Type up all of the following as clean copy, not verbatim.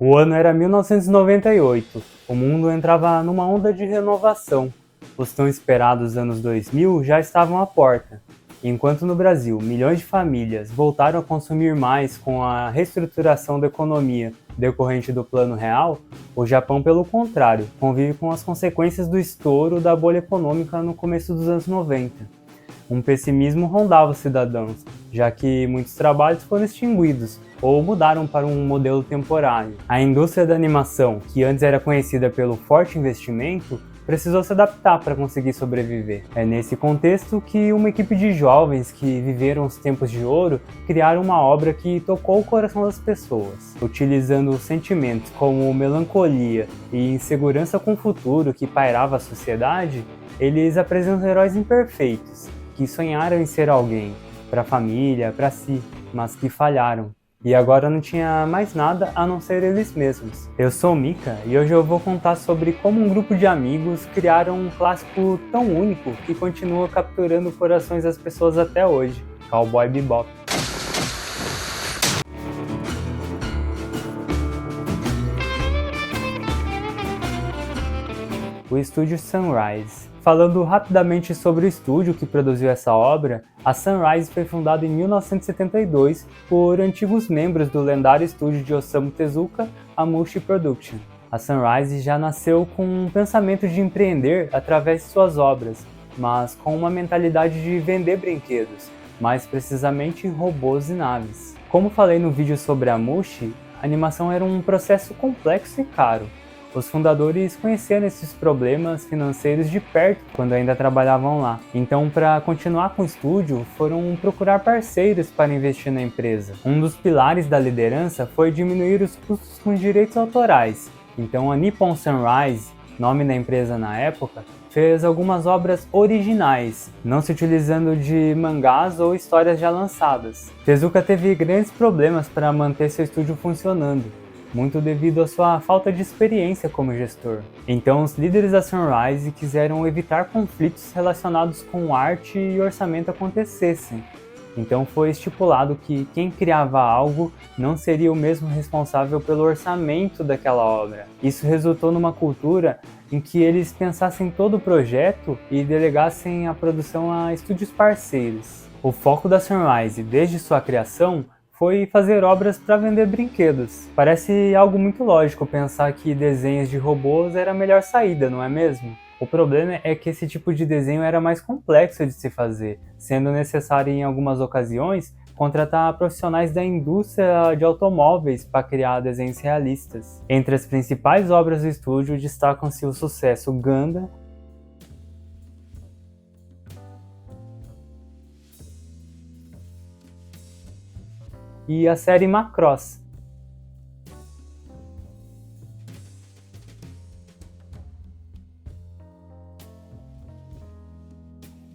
O ano era 1998. O mundo entrava numa onda de renovação. Os tão esperados anos 2000 já estavam à porta. Enquanto no Brasil, milhões de famílias voltaram a consumir mais com a reestruturação da economia decorrente do Plano Real, o Japão, pelo contrário, convive com as consequências do estouro da bolha econômica no começo dos anos 90. Um pessimismo rondava os cidadãos, já que muitos trabalhos foram extinguidos ou mudaram para um modelo temporário. A indústria da animação, que antes era conhecida pelo forte investimento, precisou se adaptar para conseguir sobreviver. É nesse contexto que uma equipe de jovens que viveram os tempos de ouro criaram uma obra que tocou o coração das pessoas. Utilizando sentimentos como melancolia e insegurança com o futuro que pairava a sociedade, eles apresentam heróis imperfeitos, que sonharam em ser alguém, para a família, para si, mas que falharam. E agora não tinha mais nada a não ser eles mesmos. Eu sou o Mika e hoje eu vou contar sobre como um grupo de amigos criaram um clássico tão único que continua capturando corações das pessoas até hoje, Cowboy Bebop. O estúdio Sunrise. Falando rapidamente sobre o estúdio que produziu essa obra, a Sunrise foi fundada em 1972 por antigos membros do lendário estúdio de Osamu Tezuka, a Mushi Production. A Sunrise já nasceu com um pensamento de empreender através de suas obras, mas com uma mentalidade de vender brinquedos, mais precisamente robôs e naves. Como falei no vídeo sobre a Mushi, a animação era um processo complexo e caro. Os fundadores conheceram esses problemas financeiros de perto quando ainda trabalhavam lá. Então, para continuar com o estúdio, foram procurar parceiros para investir na empresa. Um dos pilares da liderança foi diminuir os custos com direitos autorais. Então, a Nippon Sunrise, nome da empresa na época, fez algumas obras originais, não se utilizando de mangás ou histórias já lançadas. Tezuka teve grandes problemas para manter seu estúdio funcionando, muito devido à sua falta de experiência como gestor. Então, os líderes da Sunrise quiseram evitar conflitos relacionados com arte e orçamento acontecessem. Então foi estipulado que quem criava algo não seria o mesmo responsável pelo orçamento daquela obra. Isso resultou numa cultura em que eles pensassem todo o projeto e delegassem a produção a estúdios parceiros. O foco da Sunrise, desde sua criação, foi fazer obras para vender brinquedos. Parece algo muito lógico pensar que desenhos de robôs era a melhor saída, não é mesmo? O problema é que esse tipo de desenho era mais complexo de se fazer, sendo necessário em algumas ocasiões contratar profissionais da indústria de automóveis para criar desenhos realistas. Entre as principais obras do estúdio destacam-se o sucesso Gundam e a série Macross.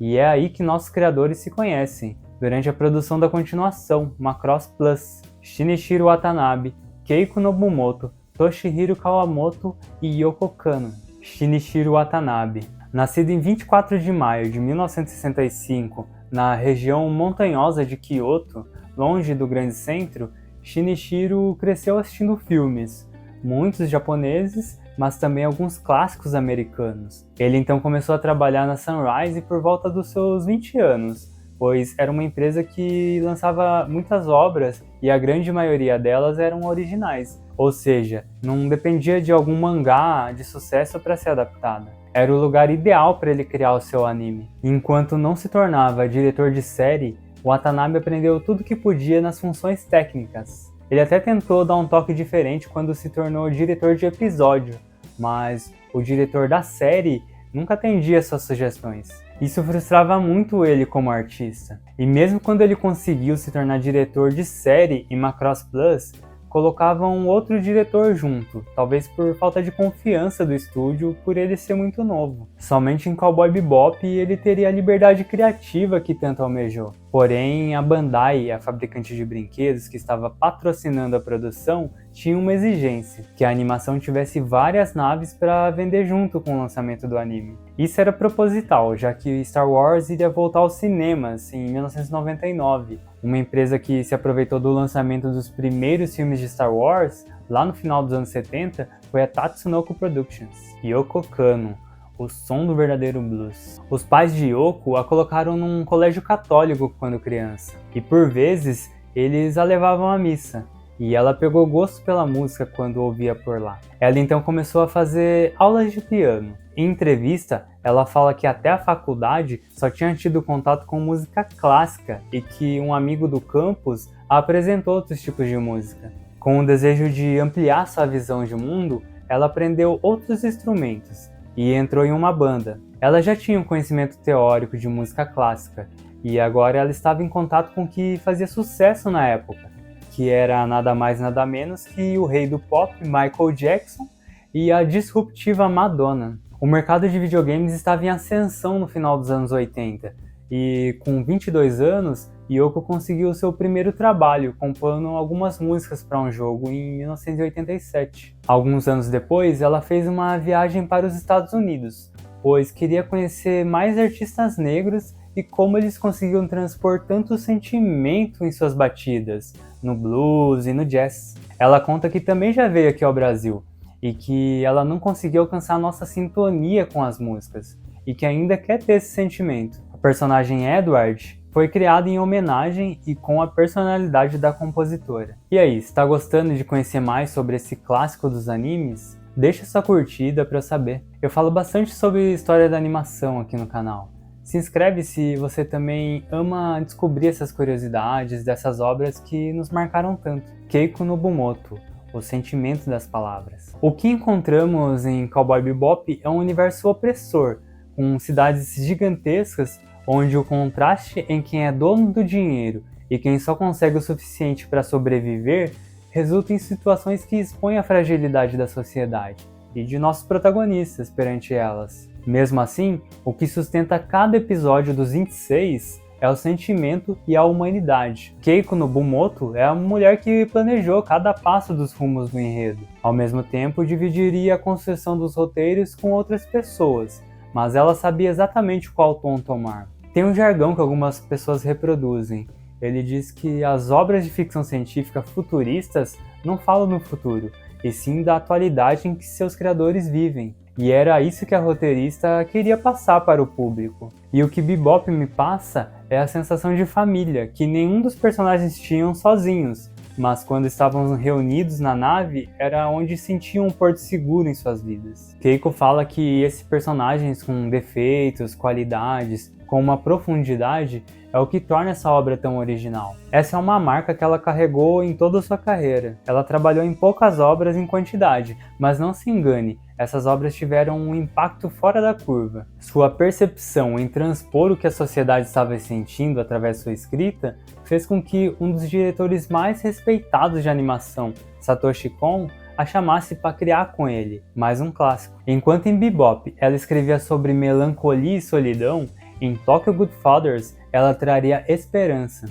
E é aí que nossos criadores se conhecem, durante a produção da continuação, Macross Plus. Shinichiro Watanabe, Keiko Nobumoto, Toshihiro Kawamoto e Yoko Kanno. Shinichiro Watanabe, nascido em 24 de maio de 1965, na região montanhosa de Kyoto, longe do grande centro, Shinichiro cresceu assistindo filmes, muitos japoneses, mas também alguns clássicos americanos. Ele então começou a trabalhar na Sunrise por volta dos seus 20 anos, pois era uma empresa que lançava muitas obras e a grande maioria delas eram originais, ou seja, não dependia de algum mangá de sucesso para ser adaptada. Era o lugar ideal para ele criar o seu anime. Enquanto não se tornava diretor de série, Watanabe aprendeu tudo que podia nas funções técnicas. Ele até tentou dar um toque diferente quando se tornou diretor de episódio, mas o diretor da série nunca atendia suas sugestões. Isso frustrava muito ele como artista. E mesmo quando ele conseguiu se tornar diretor de série em Macross Plus, colocavam um outro diretor junto, talvez por falta de confiança do estúdio por ele ser muito novo. Somente em Cowboy Bebop ele teria a liberdade criativa que tanto almejou. Porém, a Bandai, a fabricante de brinquedos que estava patrocinando a produção, tinha uma exigência, que a animação tivesse várias naves para vender junto com o lançamento do anime. Isso era proposital, já que Star Wars iria voltar aos cinemas em 1999. Uma empresa que se aproveitou do lançamento dos primeiros filmes de Star Wars lá no final dos anos 70 foi a Tatsunoko Productions. Yoko Kanno, o som do verdadeiro blues. Os pais de Yoko a colocaram num colégio católico quando criança, e por vezes eles a levavam à missa, e ela pegou gosto pela música quando ouvia por lá. Ela então começou a fazer aulas de piano. Em entrevista, ela fala que até a faculdade só tinha tido contato com música clássica e que um amigo do campus a apresentou outros tipos de música. Com o desejo de ampliar sua visão de mundo, ela aprendeu outros instrumentos e entrou em uma banda. Ela já tinha um conhecimento teórico de música clássica e agora ela estava em contato com o que fazia sucesso na época, que era nada mais nada menos que o rei do pop, Michael Jackson, e a disruptiva Madonna. O mercado de videogames estava em ascensão no final dos anos 80, e com 22 anos, Yoko conseguiu seu primeiro trabalho, compondo algumas músicas para um jogo em 1987. Alguns anos depois, ela fez uma viagem para os Estados Unidos, pois queria conhecer mais artistas negros e como eles conseguiam transpor tanto sentimento em suas batidas, no blues e no jazz. Ela conta que também já veio aqui ao Brasil, e que ela não conseguiu alcançar nossa sintonia com as músicas, e que ainda quer ter esse sentimento. O personagem Edward foi criado em homenagem e com a personalidade da compositora. E aí, está gostando de conhecer mais sobre esse clássico dos animes? Deixa sua curtida para eu saber. Eu falo bastante sobre história da animação aqui no canal. Se inscreve se você também ama descobrir essas curiosidades dessas obras que nos marcaram tanto. Keiko no Bumoto, o sentimento das palavras. O que encontramos em Cowboy Bebop é um universo opressor, com cidades gigantescas onde o contraste em quem é dono do dinheiro e quem só consegue o suficiente para sobreviver resulta em situações que expõem a fragilidade da sociedade e de nossos protagonistas perante elas. Mesmo assim, o que sustenta cada episódio dos 26 é o sentimento e a humanidade. Keiko no Bumoto é a mulher que planejou cada passo dos rumos do enredo. Ao mesmo tempo, dividiria a construção dos roteiros com outras pessoas, mas ela sabia exatamente qual tom tomar. Tem um jargão que algumas pessoas reproduzem. Ele diz que as obras de ficção científica futuristas não falam no futuro, e sim da atualidade em que seus criadores vivem. E era isso que a roteirista queria passar para o público. E o que Bebop me passa é a sensação de família, que nenhum dos personagens tinham sozinhos, mas quando estavam reunidos na nave, era onde sentiam um porto seguro em suas vidas. Keiko fala que esses personagens com defeitos, qualidades, com uma profundidade, é o que torna essa obra tão original. Essa é uma marca que ela carregou em toda a sua carreira. Ela trabalhou em poucas obras em quantidade, mas não se engane, essas obras tiveram um impacto fora da curva. Sua percepção em transpor o que a sociedade estava sentindo através de sua escrita fez com que um dos diretores mais respeitados de animação, Satoshi Kon, a chamasse para criar com ele, mais um clássico. Enquanto em Bebop ela escrevia sobre melancolia e solidão, em Tokyo Godfathers ela traria esperança.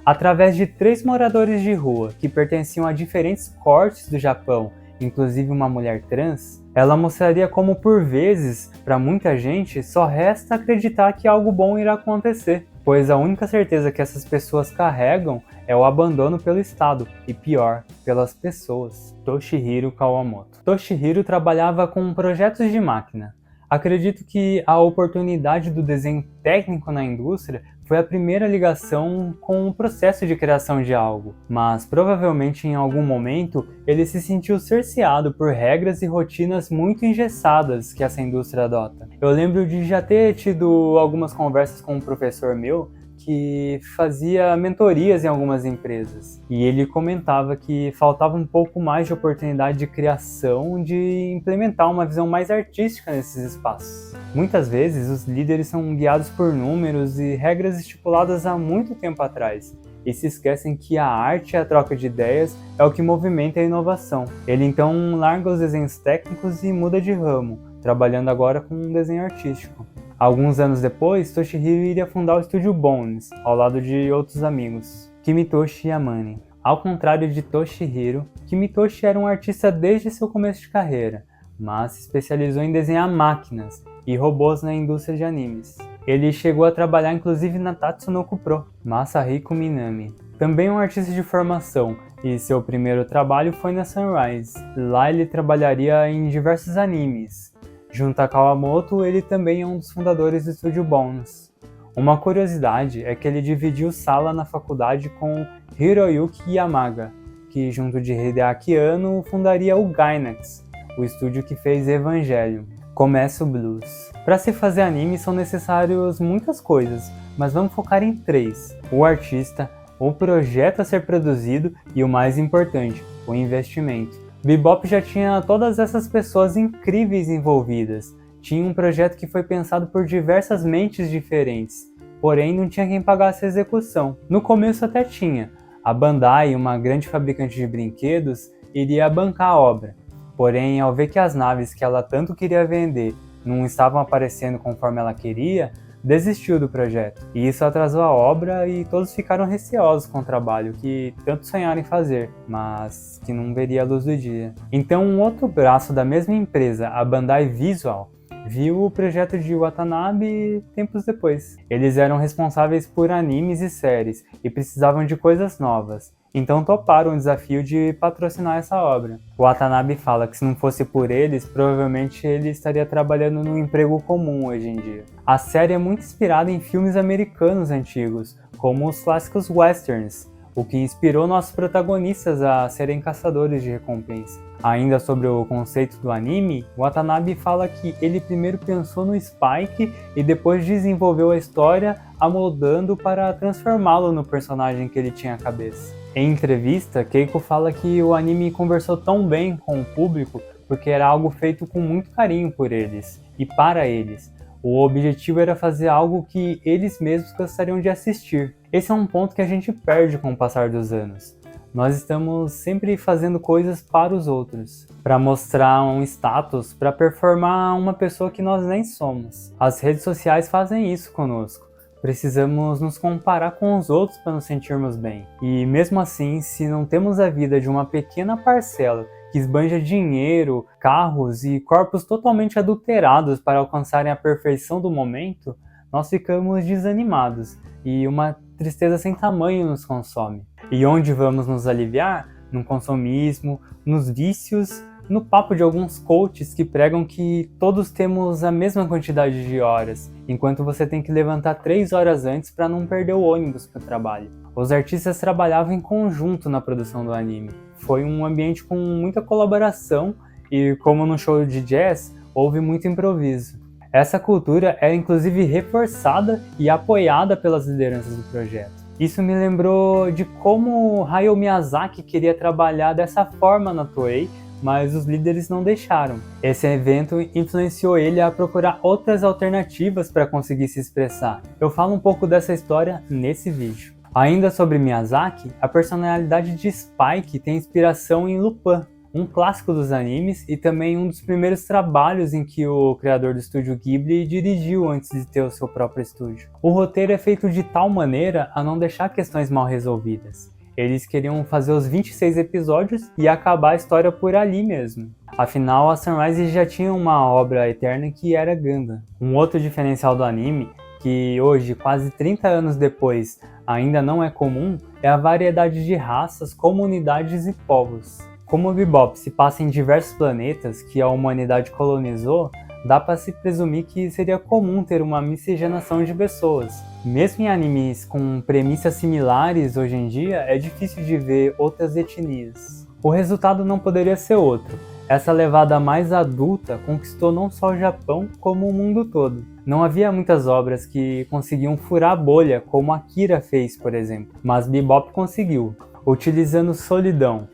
Através de 3 moradores de rua que pertenciam a diferentes cortes do Japão, inclusive uma mulher trans, ela mostraria como por vezes, para muita gente, só resta acreditar que algo bom irá acontecer, pois a única certeza que essas pessoas carregam é o abandono pelo Estado, e pior, pelas pessoas. Toshihiro Kawamoto. Toshihiro trabalhava com projetos de máquina. Acredito que a oportunidade do desenho técnico na indústria foi a primeira ligação com o processo de criação de algo, mas provavelmente em algum momento ele se sentiu cerceado por regras e rotinas muito engessadas que essa indústria adota. Eu lembro de já ter tido algumas conversas com um professor meu que fazia mentorias em algumas empresas, e ele comentava que faltava um pouco mais de oportunidade de criação, de implementar uma visão mais artística nesses espaços. Muitas vezes os líderes são guiados por números e regras estipuladas há muito tempo atrás, e se esquecem que a arte e a troca de ideias é o que movimenta a inovação. Ele então larga os desenhos técnicos e muda de ramo, trabalhando agora com um desenho artístico. Alguns anos depois, Toshihiro iria fundar o estúdio Bones, ao lado de outros amigos, Kimitoshi Yamane. Ao contrário de Toshihiro, Kimitoshi era um artista desde seu começo de carreira, mas se especializou em desenhar máquinas e robôs na indústria de animes. Ele chegou a trabalhar inclusive na Tatsunoko Pro, Masahiko Minami. Também um artista de formação, e seu primeiro trabalho foi na Sunrise. Lá ele trabalharia em diversos animes. Junto a Kawamoto, ele também é um dos fundadores do estúdio Bones. Uma curiosidade é que ele dividiu sala na faculdade com Hiroyuki Yamaga, que junto de Hideaki Anno fundaria o Gainax, o estúdio que fez Evangelion. Começa o blues. Para se fazer anime são necessárias muitas coisas, mas vamos focar em 3. O artista, o projeto a ser produzido e o mais importante, o investimento. Bebop já tinha todas essas pessoas incríveis envolvidas. Tinha um projeto que foi pensado por diversas mentes diferentes, porém não tinha quem pagasse a execução. No começo até tinha. A Bandai, uma grande fabricante de brinquedos, iria bancar a obra. Porém, ao ver que as naves que ela tanto queria vender não estavam aparecendo conforme ela queria, desistiu do projeto. E isso atrasou a obra e todos ficaram receosos com o trabalho que tanto sonharam em fazer, mas que não veria a luz do dia. Então um outro braço da mesma empresa, a Bandai Visual, viu o projeto de Watanabe tempos depois. Eles eram responsáveis por animes e séries e precisavam de coisas novas. Então toparam o desafio de patrocinar essa obra. O Watanabe fala que se não fosse por eles, provavelmente ele estaria trabalhando num emprego comum hoje em dia. A série é muito inspirada em filmes americanos antigos, como os clássicos westerns, o que inspirou nossos protagonistas a serem caçadores de recompensa. Ainda sobre o conceito do anime, Watanabe fala que ele primeiro pensou no Spike e depois desenvolveu a história amoldando para transformá-lo no personagem que ele tinha à cabeça. Em entrevista, Keiko fala que o anime conversou tão bem com o público porque era algo feito com muito carinho por eles e para eles. O objetivo era fazer algo que eles mesmos gostariam de assistir. Esse é um ponto que a gente perde com o passar dos anos. Nós estamos sempre fazendo coisas para os outros, para mostrar um status, para performar uma pessoa que nós nem somos. As redes sociais fazem isso conosco. Precisamos nos comparar com os outros para nos sentirmos bem. E mesmo assim, se não temos a vida de uma pequena parcela que esbanja dinheiro, carros e corpos totalmente adulterados para alcançarem a perfeição do momento, nós ficamos desanimados e uma tristeza sem tamanho nos consome. E onde vamos nos aliviar? No consumismo, nos vícios, no papo de alguns coaches que pregam que todos temos a mesma quantidade de horas, enquanto você tem que levantar 3 horas antes para não perder o ônibus para o trabalho. Os artistas trabalhavam em conjunto na produção do anime. Foi um ambiente com muita colaboração e, como no show de jazz, houve muito improviso. Essa cultura era inclusive reforçada e apoiada pelas lideranças do projeto. Isso me lembrou de como Hayao Miyazaki queria trabalhar dessa forma na Toei, mas os líderes não deixaram. Esse evento influenciou ele a procurar outras alternativas para conseguir se expressar. Eu falo um pouco dessa história nesse vídeo. Ainda sobre Miyazaki, a personalidade de Spike tem inspiração em Lupin, um clássico dos animes e também um dos primeiros trabalhos em que o criador do estúdio Ghibli dirigiu antes de ter o seu próprio estúdio. O roteiro é feito de tal maneira a não deixar questões mal resolvidas. Eles queriam fazer os 26 episódios e acabar a história por ali mesmo. Afinal, a Sunrise já tinha uma obra eterna que era Gundam. Um outro diferencial do anime, que hoje, quase 30 anos depois, ainda não é comum, é a variedade de raças, comunidades e povos. Como o Bebop se passa em diversos planetas que a humanidade colonizou, dá para se presumir que seria comum ter uma miscigenação de pessoas. Mesmo em animes com premissas similares hoje em dia, é difícil de ver outras etnias. O resultado não poderia ser outro. Essa levada mais adulta conquistou não só o Japão, como o mundo todo. Não havia muitas obras que conseguiam furar a bolha, como Akira fez, por exemplo, mas Bebop conseguiu, utilizando solidão,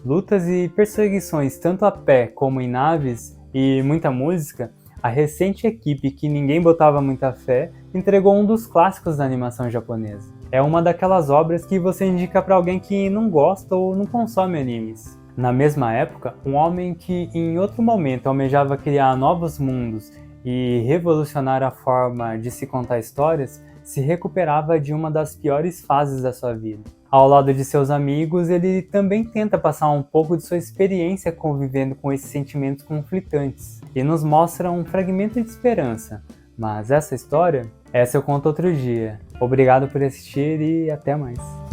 lutas e perseguições tanto a pé como em naves e muita música. A recente equipe que ninguém botava muita fé entregou um dos clássicos da animação japonesa. É uma daquelas obras que você indica para alguém que não gosta ou não consome animes. Na mesma época, um homem que em outro momento almejava criar novos mundos e revolucionar a forma de se contar histórias, se recuperava de uma das piores fases da sua vida. Ao lado de seus amigos, ele também tenta passar um pouco de sua experiência convivendo com esses sentimentos conflitantes e nos mostra um fragmento de esperança. Mas essa história Essa eu conto outro dia. Obrigado por assistir e até mais.